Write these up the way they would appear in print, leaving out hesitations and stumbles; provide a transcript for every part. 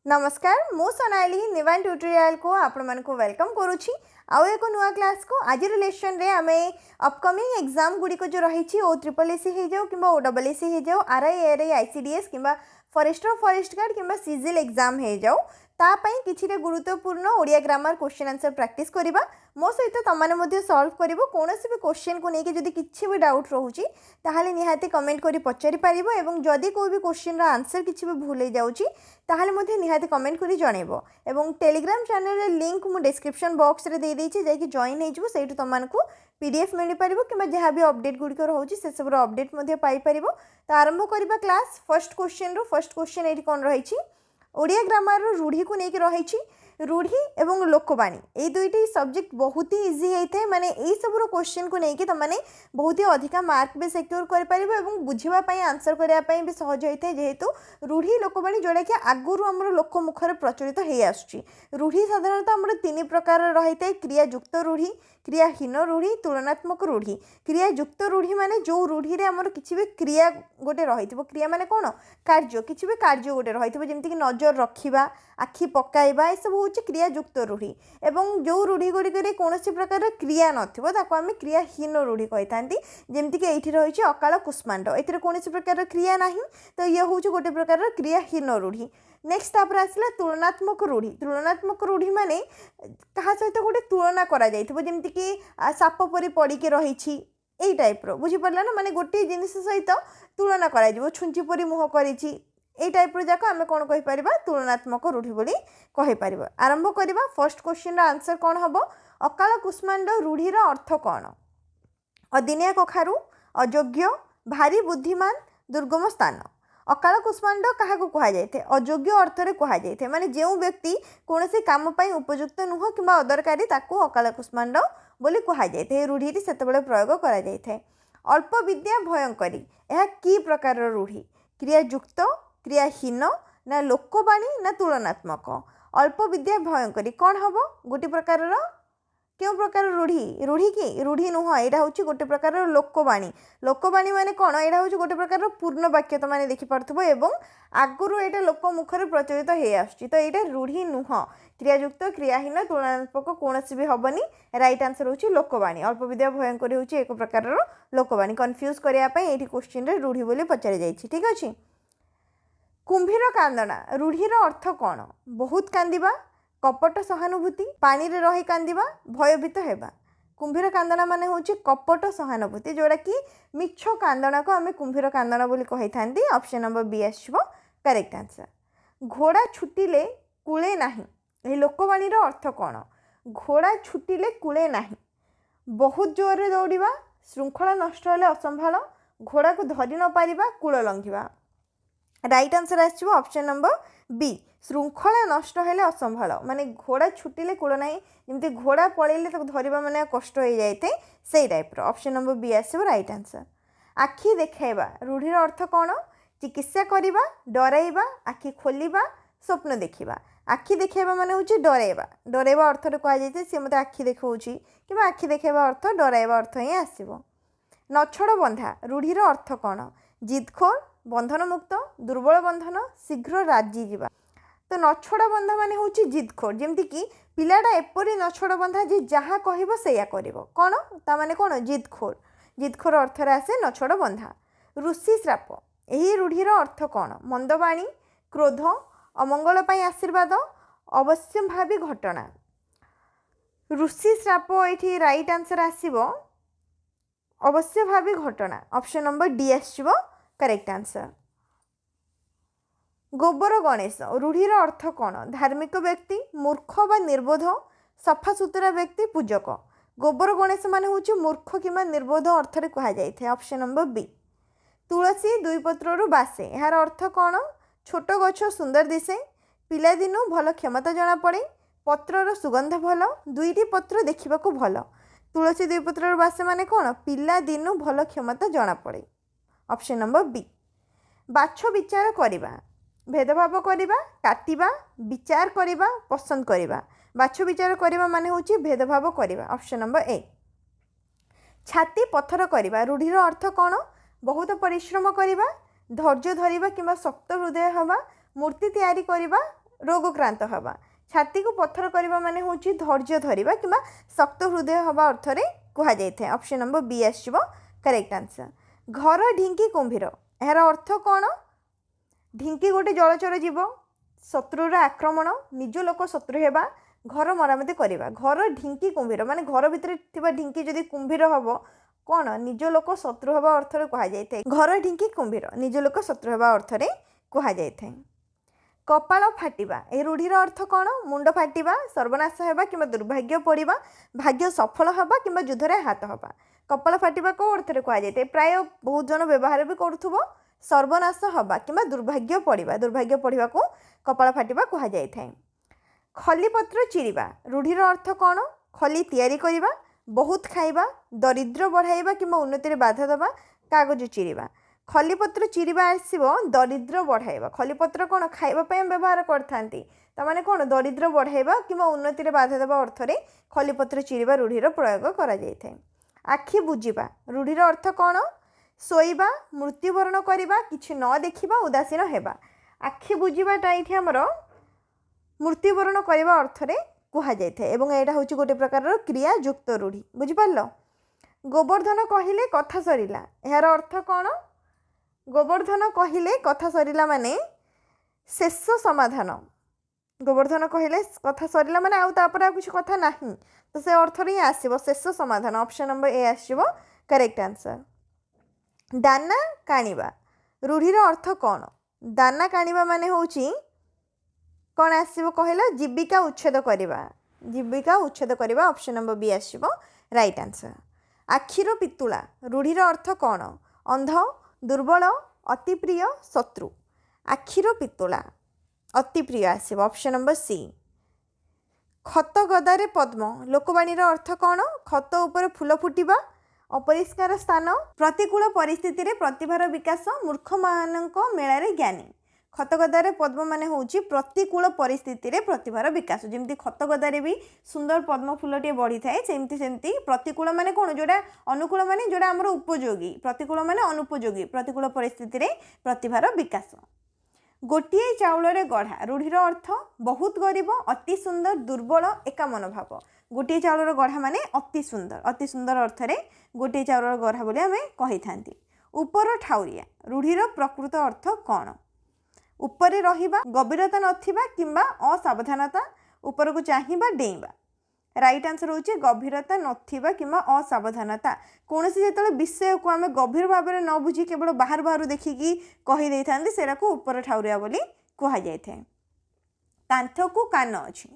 नमस्कार मु सोनाली निवान ट्यूटोरियल को आपण मानक वेलकम करुछि आउ एक नुआ क्लास को आज लेसन रे आमे अपकमिंग एग्जाम गुडी को जो रही OSSC हे जाऊ किबा OSSC हे जाऊ RI ICDS किबा फॉरेस्ट गार्ड किबा CGL एग्जाम हे जाऊ ता पई किछि रे गुरुत्वपूर्ण Odia grammar question answer practice करिबा मो सहित तमाने मध्ये सॉल्व करिवो कोनोसी भी क्वेश्चन को नेके जदी किछि भी डाउट रहउची ताहाले निहाती कमेंट करी पचारि पारिबो एवं जदी कोई भी क्वेश्चन रा आंसर किछि भी भूल हे जाउची ताहाले मध्ये निहाती कमेंट करी जणेबो एवं टेलीग्राम चैनल रे लिंक मु डिस्क्रिप्शन बॉक्स रे दे देछि जे कि जॉइन हे जिवो सेटु तमानकु PDF मिल पारिबो किबा जहा भी अपडेट गुडी को रहउची से सब रो अपडेट मध्ये पाई पारिबो त आरंभ करिबा क्लास फर्स्ट क्वेश्चन एठी कोन रहिछि ओडिया ग्रामर रूढ़ी को लेकिन रही रूढ़ी एवं लोकवाणी ये दुईटी सब्जेक्ट बहुत ही इजी होता है माने यही सब क्वेश्चन को लेकिन तुमने बहुत ही अधिका मार्क भी सिक्योर कर बुझापी आंसर करने भी सहज होता है जेहेतु रूढ़ी लोकवाणी जोड़ा कि आगुरी आम लोक मुखर प्रचलित हो आसूँ रूढ़ी साधारणतः आम तीन प्रकार रही है क्रियायुक्त रूढ़ी क्रियाहीन रूढ़ी तुलनात्मक रूढ़ी क्रियायुक्त रूढ़ी माने जो रूढ़ी रे आमर किछि भी क्रिया गोटे रही क्रिया माने कौन कार्य किछि भी कार्य गोटे रही जमती कि नजर रखा आखि पकाइबा सब हूँ क्रियायुक्त रूढ़ी एवं जो रूढ़ी गुड़िक कौन प्रकार क्रिया नाको आम क्रियाहीन रूढ़ी कही था जमती कि ये रही अकाल कुष्मांड ए कौन प्रकार क्रिया ना तो ये हूँ गोटे प्रकार क्रियाहीन रूढ़ी नेक्स्ट तापर आसला तुलनात्मक रूढ़ी माने कहा सहित गोटे तुलना करा जाइथिबो जेमति कि साप परी पड़ी रही यही टाइप्र बुझीपारा ना माने गोटे जिनिस सहित तुलना करा छुंची परी मुह करिछि यही टाइप्र जाक आम कौन कहीपर तुलनात्मक रूढ़ी बोली कहीपर आरंभ करवा फर्स्ट क्वेश्चन आंसर कौन हम अकाल कुष्मांड रूढ़ीर अर्थ कौन अदिनिया कखारू अयोग्य भारी बुद्धिमान दुर्गम स्थान अकाल कुष्मांड क्या कह जाए अयोग्य अर्थरे कह जाए माने जो व्यक्ति कौन से काम उपयुक्त नुह कि अदरकारी ताकू अकाल कुष्मांड बोली कह जाए रूढ़ी से प्रयोग करा जाए अल्प विद्या भयंकरी यह कि प्रकार रूढ़ी क्रियायुक्त क्रियाहीन ना लोकवाणी ना तुलनात्मक अल्प विद्या भयंकरी कौन हम गोटे प्रकार क्यों प्रकार रूढ़ी रूढ़ी कि रूढ़ी नुह यहाँ हूँ गोटे प्रकार लोकवाणी माने कौन यहाँ हूँ गोटे प्रकार पूर्ण वाक्य तो मैंने देखिपे एवं आगुरी यहाँ लोक मुखर प्रचलित हो आसूँ तो यहाँ रूढ़ी नुह क्रियायुक्त क्रियाहीन तुलनात्मक कौन भी हेनी राइट आंसर हूँ लोकवाणी अल्प विद्या भयंकर हूँ एक प्रकार लोकवाणी कन्फ्यूज करने ये क्वेश्चन रूढ़ी बोली पचारि जाइए ठीक अच्छे कुंभीर कांदना रूढ़ीर अर्थ कौन बहुत कांदिबा कपट सहानुभूति पानी रे रही कांदिबा भयभीत हेबा कुंभीर कांदना माने होची कपट सहानुभूति जोड़ा कि मिछ कांदना को आमे कुंभीर कांदना बोली कही थांती ऑप्शन नंबर बी आछिबो करेक्ट आंसर घोड़ा छुटिले कूले नाही एही लोकवाणी रो अर्थ कौन घोड़ा छुटिले कूले नाही बहुत जोर रे दौड़िबा श्रृंखला नष्ट हेले असंभाल घोड़ा को धरि न पारिबा कूल लंघिबा राइट आंसर आछिबो ऑप्शन नंबर बी श्रृंखला नष्ट हेले असंभाल माने घोड़ा छुटिले कूल ना जमी घोड़ा पड़े तो धरवा मैंने कष्ट हो जाए से टाइप्र ऑप्शन नंबर बी आसो राइट आंसर आखि देखाइबा रूढ़ीर अर्थ कौन चिकित्सा करवा डराइबा आखि खोलिबा स्वप्न देखा आखि देखाइबा माने होची डराइबा अर्थ कहुई सी मत आखि देखा कि आखि देखाइबा अर्थ डराइबा अर्थ ही आसो नछड़ बंधा रूढ़ीर अर्थ कौन जिदखोर बंधन मुक्त दुर्बल बंधन शीघ्र राजी जीवा तो नछड़ बंधा माने होची जिदखोर जमती कि पिलाटा एपरी नछड़ बंधा जे जहाँ कह से कौन ता माने कौन जिदखोर अर्थर आसे नछड़ बंधा ऋषि श्राप यही रूढ़ीर अर्थ कौन मंदवाणी क्रोध अमंगल पाई आशीर्वाद अवश्यभावी घटना ऋषि श्राप ये राइट आंसर आसीबो अवश्यभावी घटना ऑप्शन नंबर डी आसीबो करेक्ट आंसर गोबर गणेश रूढ़ीर अर्थ कौन धार्मिक व्यक्ति मूर्ख बा निर्बोध सफा सुतरा व्यक्ति पूजक गोबर गणेश माने होची मूर्ख किंवा निर्बोध अर्थरे कह जाए ऑप्शन नंबर बी तुलसी दुई पत्रु बासे यार अर्थ कौन छोट गछ सुंदर दिसे पिलादिनु भल क्षमता जना पड़े पत्रर सुगंध भल दुईटी पत्र देखा भल तुलसी दुई पत्रु बासे माने कौन पिलादिनु भल क्षमता जना पड़े ऑप्शन नंबर बी बाछ विचार करवा भेदभाव करवा काटिबा विचार करवा पसंद करवा बाछ विचार करवा माने होची भेदभाव करवा ऑप्शन नंबर ए छाती पत्थर करवा रूढ़ीर अर्थ कौन बहुत परिश्रम करवा धैर्य धरिबा किंबा शक्त हृदय हवा मूर्ति तैयारी करवा रोगक्रांत हवा छाती को पत्थर करबा माने होची धैर्य धरिबा किबा शक्त हृदय हवा अर्थ रे कुहा जायथे ऑप्शन नंबर बी आसीबो करेक्ट आंसर घर ढिंकी कुंभीर यार अर्थ कौन ढिंकी गोटे जलचर जीव शत्रुर आक्रमण निज लोक शत्रु हेबा घर मरामती करवा घर ढिंकी कुंभीर माने घर भितर थिबा ढिंकी जदि कुंभीर हबो कौन निज लोक शत्रु हेबा अर्थ रे कुहा जायथे घर ढिंकी कुंभीर निज लोक शत्रु हेबा अर्थ रे कुहा जायथे कपाल फाटिबा ए रूढ़ीर अर्थ कौन मुंड फाटिबा सर्वनाश हेबा किंबा दुर्भाग्य पड़िबा भाग्य सफल हेबा किंबा युद्धरे हाथ हेबा कपाल फाटिबा को अर्थ रे कुहा जायथे प्राय बहुत जन व्यवहार भी करुथुबो सर्वनाश हेबा किंबा दुर्भाग्य पड़िबा को कपाल फाटिबा कुहा जायथे खलीपत्र चिरिबा रूढ़ीर अर्थ कौन खली तैयारी करिबा बहुत खाइबा दरिद्र बढ़ाइबा किंबा उन्नति रे बाधा देबा कागज चिरिबा खलीपत्र चिरिबा आसीबो दरिद्र बढ़ाइबा खलीपत्र कौन खाइबा पय व्यवहार करथांती तमाने कौन दरिद्र बढ़ाइबा किंबा उन्नति रे बाधा देबा अर्थ रे खलीपत्र चिरिबा रूढ़ीर प्रयोग करा जायथे आखि बुझिबा रूढ़ीर अर्थ कौन शोइबा मृत्युवरण करिबा किछि न देखिबा उदासीन हेबा आखि बुझिबाटा एठी हमर मृत्युवरण करने अर्थ रे कुहा जायथे एवं एटा होची गोटे प्रकार क्रिया युक्त रूढ़ी बुझि पारलो गोवर्धन कहिले कथा सरिला यार अर्थ कौन गोवर्धन कहिले कथा सरिला माने शेष समाधान गोवर्धन कहिले कथा सरिला माने आउ तापर आ कुछ कथा नाही तो से अर्थ रे आसीबो शेष समाधान ऑप्शन नंबर ए आसीबो करेक्ट आंसर दाना कानिबा रूढ़ीर अर्थ कौन दाना कानिबा माने होची कौन आसीबो कहला जीविका उच्छेद करवा ऑप्शन नंबर बी आसीबो राइट आंसर आखिर पितुला रूढ़ीर अर्थ कौन अंध दुर्बल अति प्रिय शत्रु आखिर पितुला अति प्रिय आसीबो ऑप्शन नंबर सी खत गदारे पद्म लोकवाणीर अर्थ कौन खत उपर फूल फुटिबा अपरिष्कार स्थान प्रतिकूल परिस्थिति रे प्रतिभार विकास मूर्ख मानक मेलारे ज्ञानी खतगदारे पद्म माने होची प्रतिकूल परिस्थिति रे प्रतिभार विकास जमती खतगदारे भी सुंदर पद्म फूलटे बढ़ी थाए सेमती प्रतिकूल माने कौन जोड़ा अनुकूल माने जोड़ा आमर उपयोगी प्रतिकूल माने अनुपयोगी प्रतिकूल परिस्थिति रे प्रतिभार विकास गोटिए चाउल रे गढ़ा रूढ़ीर अर्थ बहुत गरीब अति सुंदर दुर्बल एका मनोभाव गोटिए चाउल गढ़ा माने अति सुंदर अर्थ रे गोटिए चाउल गढ़ा बोली आमे कहि थांती ऊपर ठाउरिया रूढ़ीर प्रकृत अर्थ कौन उपरे रहिबा गभीरता नथिबा किंबा असावधानता ऊपर को चाहिबा डेइबा राइट आंसर होची गभीरता नथिबा किंबा असावधानता कौन से जेतले विषय को आमे गभीर भाव में न बुझी केवल बाहर बाहर देखिकी कहि देई थांदी सेरा को ऊपर ठाउरिया बोली कहा जाय थाए कांथ को कान अछि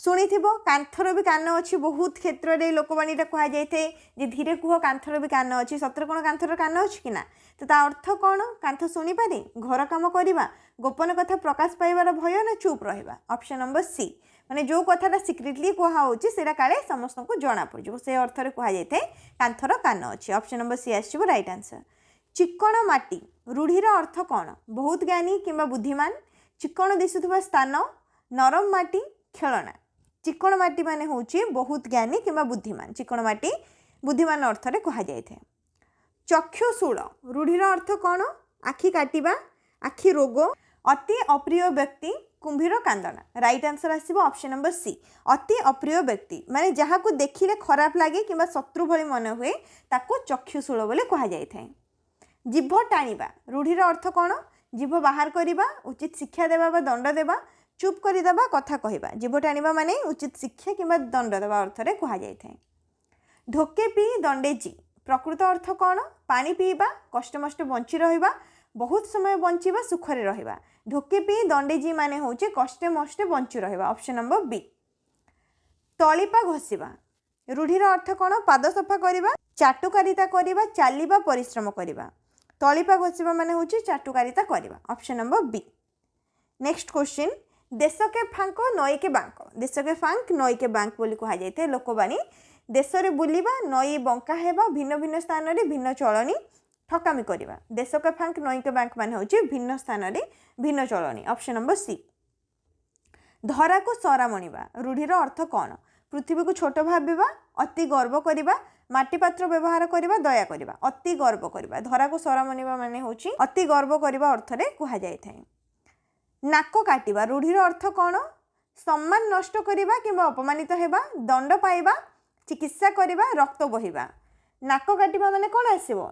शुणिथिबो कांथर भी कान अछि बहुत क्षेत्र रे लोकवाणीटा कहा जाय थाए जे धीरे कुह कांथर भी कान अछि सत्र कोन कांथर कान अछि कि ना तो ता अर्थ कौन कांथ शुणी पारे घर काम करवा गोपन कथा प्रकाश पाइबार भय ना चुप रहिबा ऑप्शन नंबर सी माने जो कथाटा सिक्रेटली कहा होची सेरा काले समस्त को जाना पड़ जो से अर्थ रे कहा जाय थाए कांथर कान अछि ऑप्शन नंबर सी आसीबो राइट आंसर चिक्कण माटी रूढ़ीर अर्थ कौन बहुत ज्ञानी किंबा बुद्धिमान चिक्कण दिसुथबा स्थान नरम माटी खेलना चिक्कण माटी माने होची बहुत ज्ञानी किंबा बुद्धिमान चिक्कण माटी बुद्धिमान अर्थ रे कहा जाय थाए चक्षुशूल रूढ़ीर अर्थ कौन आखि काटिबा आखि रोग अति अप्रिय व्यक्ति कुंभीर कांदना राइट आंसर आसीबो ऑप्शन नंबर सी अति अप्रिय व्यक्ति माने जहाँ को देखिले खराब लगे किंबा शत्रु भली मन हुए ताको चक्षुशूल बोले कहा जाय थाए जीभ टाणीबा रूढ़ीर अर्थ कौन जीभ बाहर करिबा उचित शिक्षा देबा बा दंड देबा चुप करिदेबा कथा कहबा जीभ टाणीबा माने उचित शिक्षा किंबा दंड देबा अर्थ रे कहा जाय थाए ढोके पी दंडे जी प्रकृत अर्थ कौन पानी पीवा कष्टमष्ट बंची रहिबा बहुत समय बंचीबा सुखरे रहिबा ढोके पी दंडेजी माने होचे कष्टे मष्टे बंची रहिबा ऑप्शन नंबर बी तलिपा घोषिबा रूढ़ीर अर्थ कौन पाद सफा करिबा चाटुकारिता करिबा चालिबा परिश्रम करिबा तलिपा घोषिबा माने होचे चाटुकारिता करिबा option number B next question देश के फांक नई के बांक देश के फांक नई के बांक बोली कहा जायते लोकवाणी देश रे बुलिबा नई बंका हेबा भिन्न भिन्न स्थान रे भिन्न चलनी ठकामी करिबा देश के फांक नई के बांक माने होची भिन्न स्थान रे भिन्न चलनी ऑप्शन नंबर सी धरा को सरा मणिबा रूढ़ीर अर्थ कौन पृथ्वी को छोट भाबिबा अति गर्व करिबा माटी पात्र व्यवहार करिबा दया करिबा अति गर्व करिबा धरा को सरा मणिबा माने होची अति गर्व करिबा अर्थ रे कहा जाय थाए नाक काटिबा रूढ़ीर अर्थ कौन सम्मान नष्ट करिबा किंबा अपमानित हेबा दंड पाइबा चिकित्सा करिबा रक्त बहिबा नाक काटिबा माने कौन आसीबो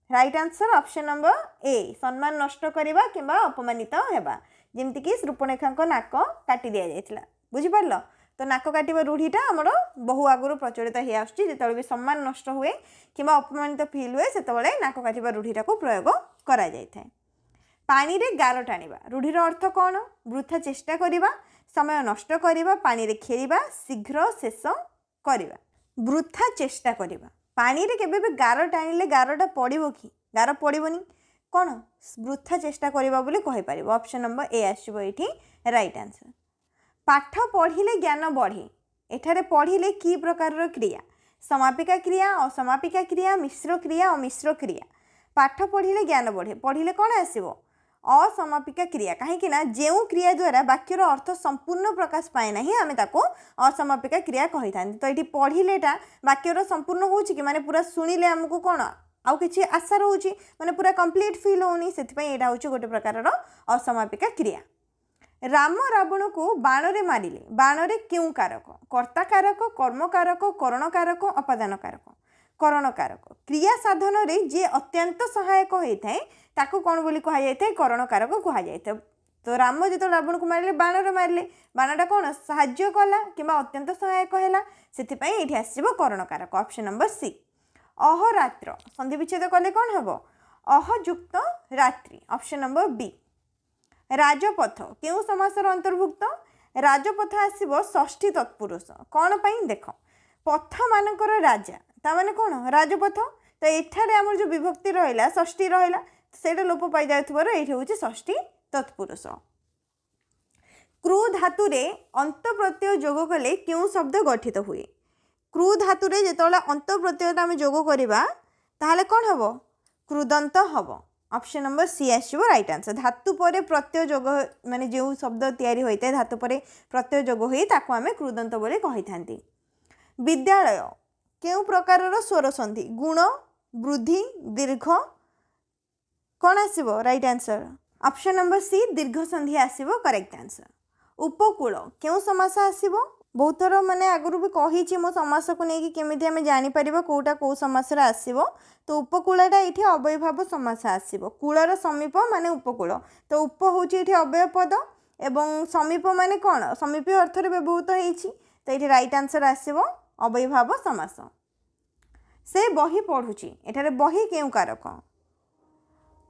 right answer option number A सम्मान नष्ट करिबा किंबा अपमानित हेबा जेमति कि शूर्पणखा नाक काटी दिया जायतिला बुझी पारलो तो नाक काटिबा रूढ़ीटा आमर बहु आगुरु प्रचलित हो आसुची जेतेबेले भी सम्मान नष्ट हुए किंबा अपमानित फील हुए सेतेबेले नाक काटिबा रूढ़ीटा को प्रयोग करा जायथाय पानी रे गार टाणिबा रूढ़ीर अर्थ कौन वृथा चेष्टा करिबा समय नष्ट करिबा पानी रे खेलिबा शीघ्र शेष करिबा वृथा चेष्टा करिबा पानी रे केबे भी गार टाणिले गारटा पड़िबो कि गार पड़िबोनी कौन वृथा चेष्टा करिबा बोली कहि परिबो ऑप्शन नंबर ए आसीबो एठी राइट आंसर पाठ पढ़िले ज्ञान बढ़े एठारे पढ़िले की प्रकार क्रिया समापिका क्रिया असमापिका क्रिया मिश्र क्रिया अमिश्र क्रिया पाठ पढ़िले ज्ञान बढ़े पढ़िले कौन आसीबो असमापिका क्रिया कहीं ना जो क्रिया द्वारा वाक्यर अर्थ संपूर्ण प्रकाश पाए ना आम ताको असमापिका क्रिया कही था तो ये पढ़िलेटा वाक्यर संपूर्ण हो माने पूरा शुणिले आमको कौन आउ कि आशा रोचे माने पूरा कंप्लीट फील होनी से यहाँ हूँ गोटे प्रकार असमापिका क्रिया राम रावण को बाणरे मारिले बाणरे क्यों कारक कर्ता कारक कर्म कारक करण कारक अपादान कारक करण कारक क्रिया साधन रे जे अत्यंत सहायक होता है ताको कौन बोली कहा जाता है करण कारक कहा जाता है तो राम जो रावण को मारे बाणरे मारे बाणटा कौन साहाय्य कला कि अत्यंत सहायक है से आसो करण कारक ऑप्शन नंबर सी अहोरात्र संधि विच्छेद कले कौन हम अहयुक्त रात्रि ऑप्शन नंबर बी राजपथ क्यों समासर अंतर्भुक्त राजपथ आसो षष्ठी तत्पुरुष कौन पाई देख पथ मानकर राजा ताने कौन राजपथ तो एठारे आमर जो विभक्ति रहा षष्ठी रहा से लोप पाई जाथुबार ये हूँ षष्ठी तत्पुरुष क्रू धातु अंत प्रत्यय जोग कले क्यों शब्द गठित हुए क्रू धातु जो अंत प्रत्यय आम जोग करवा ताहले कौन हम क्रुदंत हम ऑप्शन नंबर सी आसो राइट आंसर धातु पर प्रत्यय जोग माने जो शब्द तैयारी होता है धातु पर प्रत्यय जोग हुए ताको आम क्रुदंत बोली कही था विद्यालय क्यों प्रकार स्वर संधि गुण वृद्धि दीर्घ कौन आसो right answer option number C दीर्घ संधि आसो करेक्ट आंसर उपकूल क्यों समास आसो बहुत थर माने आगुरी भी कही मो समास को लेकिन केमी आम जापर कौटा कौ समास आसो तो उपकूलटा ये अव्ययभाव समास आसो कूलर समीप माने उपकूल तो उप हूँ ये अव्यय पद एवं समीप माने कौन समीप अर्थ व्यवहृत होती तो ये राइट आंसर आसो अव्ययभाव समास से बही पढ़ुची एठारे बही क्यों कारक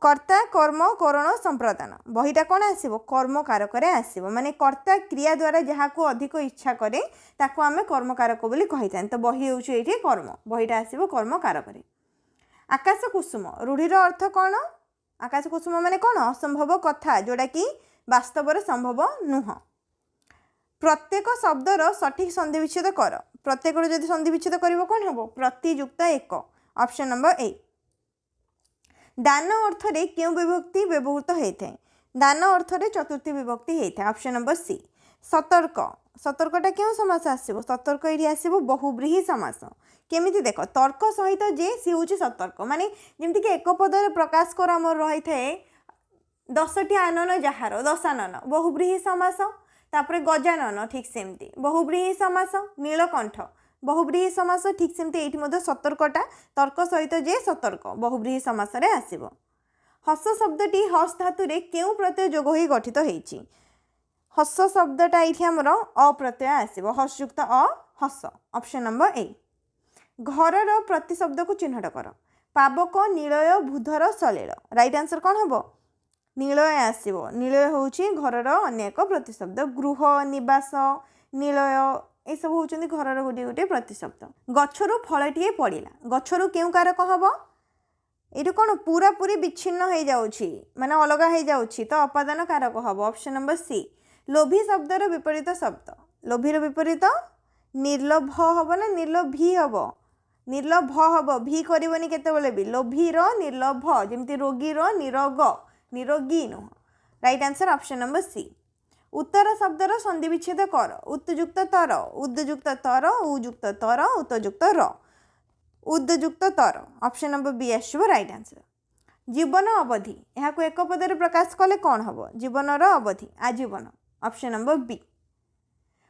कर्ता कर्म करण संप्रदान बहीटा कौन आसो कर्म कारक आसो माने कर्ता क्रिया द्वारा जहाँ को अधिक इच्छा करे ताको आमे कर्म कारक बोली कही था तो बही हूँ ये कर्म बहीटा आसो कर्म कारक आकाश कुसुम रूढ़ीर अर्थ कौन आकाश कुसुम माने कौन असंभव कथा जोड़ा कि वास्तव संभव नुह प्रत्येक शब्दर सठिक संधि विच्छेद कर प्रत्येक जदि संधि विच्छेद कर कौन हम प्रतियुक्त एक ऑप्शन नंबर ए दान अर्थ रे क्यों विभक्ति व्यवहृत होता है दान अर्थ रे चतुर्थी विभक्ति होता है ऑप्शन नंबर सी सतर्क सतर्कटा क्यों समास आसो सतर्क ये आसो बहुब्रीही समास केमिति देख तर्क सहित जे सी हूँ सतर्क माने जमती कि एक पदर प्रकाश कर आम रही है 10टी आनन जार दशानन बहुब्रीही समास तापर गजानन ठीक सेमती बहुब्रीही समास नीलकंठ बहुब्रीही समास ठीक सेमती ये सतर्कटा तर्क सहित जे सतर्क बहुब्रीही समास आसो हस शब्दटी हस धातु क्यों प्रत्यय जोग हो गठित होती हस शब्दटा ये आमर अप्रत्यय आसो हसयुक्त अ हस ऑप्शन नंबर ए घरर प्रतिशब्द को चिन्हट कर पावक नीलय बुधर सलील राइट आंसर कौन हम नीलय आसो नीलय हूँ घरर अनेक प्रतिशब्द गृह निवास नीलय ये सब होती घरर गोटे गोटे प्रतिशब्द गच्छरू फलटीए पड़ा गच्छरू क्यों कारक हम ये कौन पूरा पूरी विच्छिन्न हो जाऊँगी माने अलग हो जाऊँगी तो अपादान कारक हम ऑप्शन नंबर सी लोभी शब्दर विपरीत शब्द लोभीर विपरीत निर्लोभ हम ना निर्लोभी हम निर्लोभ हम भी करनी केतबेले भी लोभीर निर्लोभ जमती रोगीर निरोग निरोगी नुह right answer option number C उत्तर शब्दर संधि विच्छेद कर उत्युक्त तर उद्युक्त तर उयुक्त तर उत्युक्त र उद्युक्त तर ऑप्शन नंबर बी आसो राइट आंसर जीवन अवधि यहाँ एक पदर प्रकाश कले कौन हम जीवनर अवधि आजीवन ऑप्शन नंबर बी।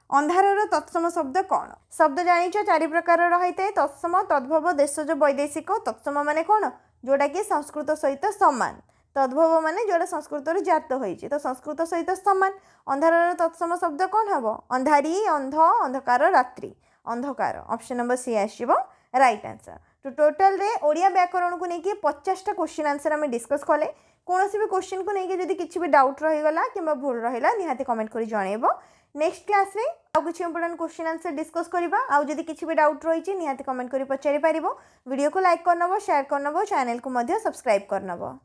अंधार तत्सम शब्द कौन शब्द जानी चारि प्रकार रही है तत्सम तद्भव देशज वैदेशिक तत्सम माने कौन जोटा कि संस्कृत सहित सामान तद्भव माने जोड़ा संस्कृत जात होती तो संस्कृत सहित सामान अंधार तत्सम शब्द कौन हम अंधारी अंध अंधकार रात्रि अंधकार ऑप्शन नंबर सी आसो राइट आंसर। तो टोटल रे ओडिया व्याकरण को लेकिन 50टा क्वेश्चन आंसर आम डिस्कस कले कौन भी क्वेश्चन को लेकिन जब किसी डाउट रहीगला कि भूल रहा निहाती कमेंट कर जनइब नेक्स्ट क्लास रे आउ किसी इंपोर्टेंट क्वेश्चन आंसर डिस्कस करबा आउ जदि किसी भी डाउट रही निहाती कमेंट कर पचारि पारिबो वीडियो को लाइक करनबो शेयर करनबो चैनल को मध्य सब्सक्राइब करनबो।